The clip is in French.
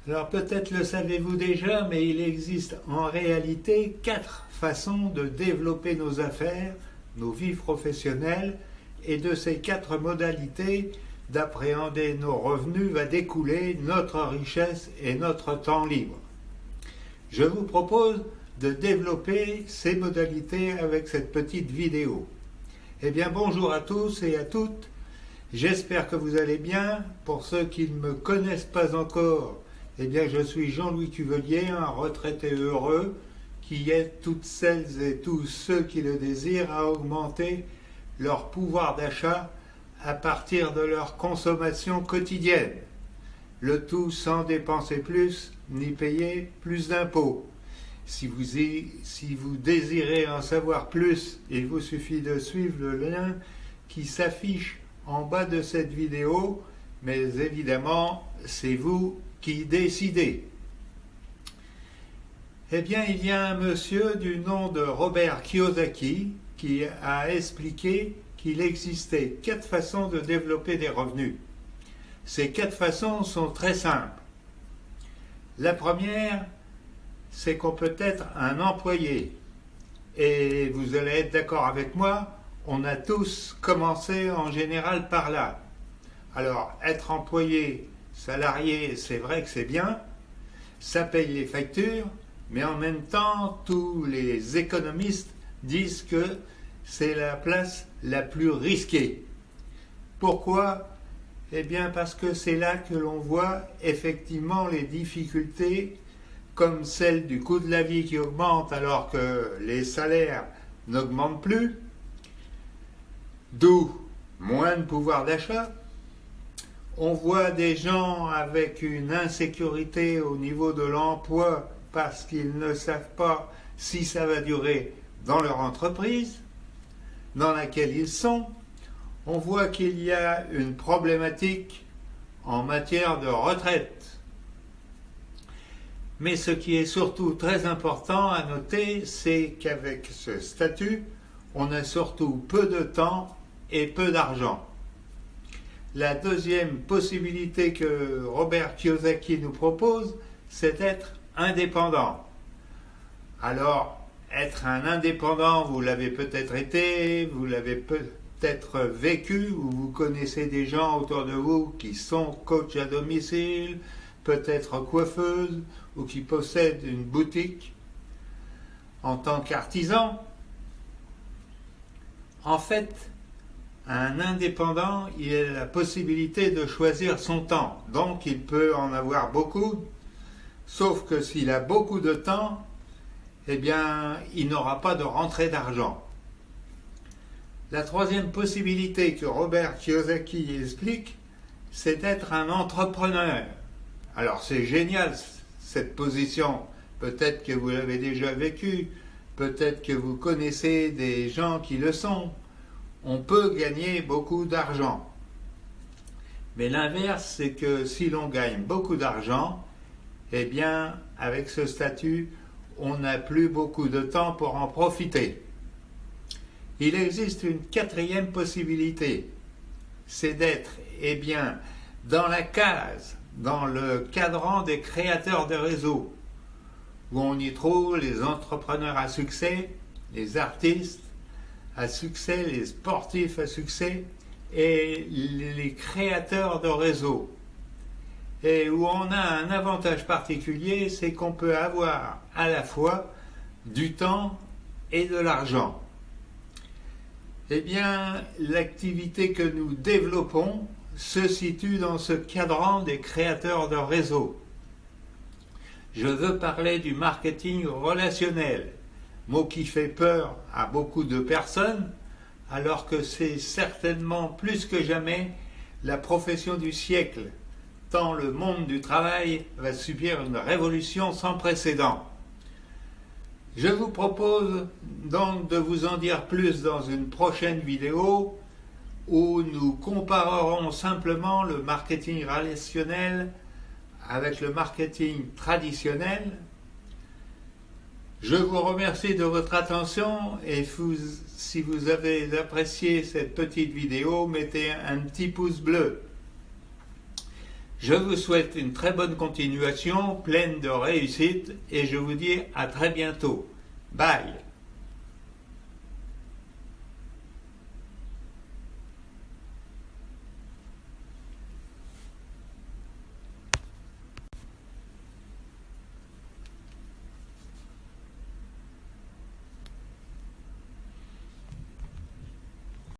Alors peut-être le savez-vous déjà, mais il existe en réalité 4 façons de développer nos affaires, nos vies professionnelles, et de ces 4 modalités d'appréhender nos revenus va découler notre richesse et notre temps libre. Je vous propose de développer ces modalités avec cette petite vidéo. Eh bien bonjour à tous et à toutes, j'espère que vous allez bien. Pour ceux qui ne me connaissent pas encore, eh bien je suis Jean-Louis Cuvelier, un retraité heureux qui aide toutes celles et tous ceux qui le désirent à augmenter leur pouvoir d'achat à partir de leur consommation quotidienne. Le tout sans dépenser plus ni payer plus d'impôts. Si vous désirez en savoir plus, il vous suffit de suivre le lien qui s'affiche en bas de cette vidéo, mais évidemment, c'est vous qui décidez. Eh bien, il y a un monsieur du nom de Robert Kiyosaki qui a expliqué qu'il existait 4 façons de développer des revenus. Ces 4 façons sont très simples. La première, c'est qu'on peut être un employé. Et vous allez être d'accord avec moi, on a tous commencé en général par là. Alors, être employé, salarié, c'est vrai que c'est bien, ça paye les factures, mais en même temps, tous les économistes disent que c'est la place la plus risquée. Pourquoi ? Eh bien parce que c'est là que l'on voit effectivement les difficultés, comme celle du coût de la vie qui augmente alors que les salaires n'augmentent plus, d'où moins de pouvoir d'achat. On voit des gens avec une insécurité au niveau de l'emploi parce qu'ils ne savent pas si ça va durer dans leur entreprise dans laquelle ils sont. On voit qu'il y a une problématique en matière de retraite. Mais ce qui est surtout très important à noter, c'est qu'avec ce statut, on a surtout peu de temps et peu d'argent. La deuxième possibilité que Robert Kiyosaki nous propose, c'est d'être indépendant. Alors, être un indépendant, vous l'avez peut-être été, vous l'avez peut-être vécu, ou vous connaissez des gens autour de vous qui sont coachs à domicile, peut-être coiffeuses, ou qui possèdent une boutique en tant qu'artisan. En fait, un indépendant, il a la possibilité de choisir son temps. Donc, il peut en avoir beaucoup, sauf que s'il a beaucoup de temps, eh bien, il n'aura pas de rentrée d'argent. La troisième possibilité que Robert Kiyosaki explique, c'est d'être un entrepreneur. Alors, c'est génial, cette position. Peut-être que vous l'avez déjà vécu, peut-être que vous connaissez des gens qui le sont. On peut gagner beaucoup d'argent. Mais l'inverse, c'est que si l'on gagne beaucoup d'argent, eh bien, avec ce statut, on n'a plus beaucoup de temps pour en profiter. Il existe une 4e possibilité, c'est d'être, eh bien, dans la case, dans le cadran des créateurs de réseaux, où on y trouve les entrepreneurs à succès, les artistes à succès, les sportifs à succès et les créateurs de réseaux. Et où on a un avantage particulier, c'est qu'on peut avoir à la fois du temps et de l'argent. Eh bien, l'activité que nous développons se situe dans ce cadran des créateurs de réseaux. Je veux parler du marketing relationnel, mot qui fait peur à beaucoup de personnes, alors que c'est certainement plus que jamais la profession du siècle, tant le monde du travail va subir une révolution sans précédent. Je vous propose donc de vous en dire plus dans une prochaine vidéo où nous comparerons simplement le marketing relationnel avec le marketing traditionnel. Je vous remercie de votre attention et si vous avez apprécié cette petite vidéo, mettez un petit pouce bleu. Je vous souhaite une très bonne continuation, pleine de réussite, et je vous dis à très bientôt. Bye.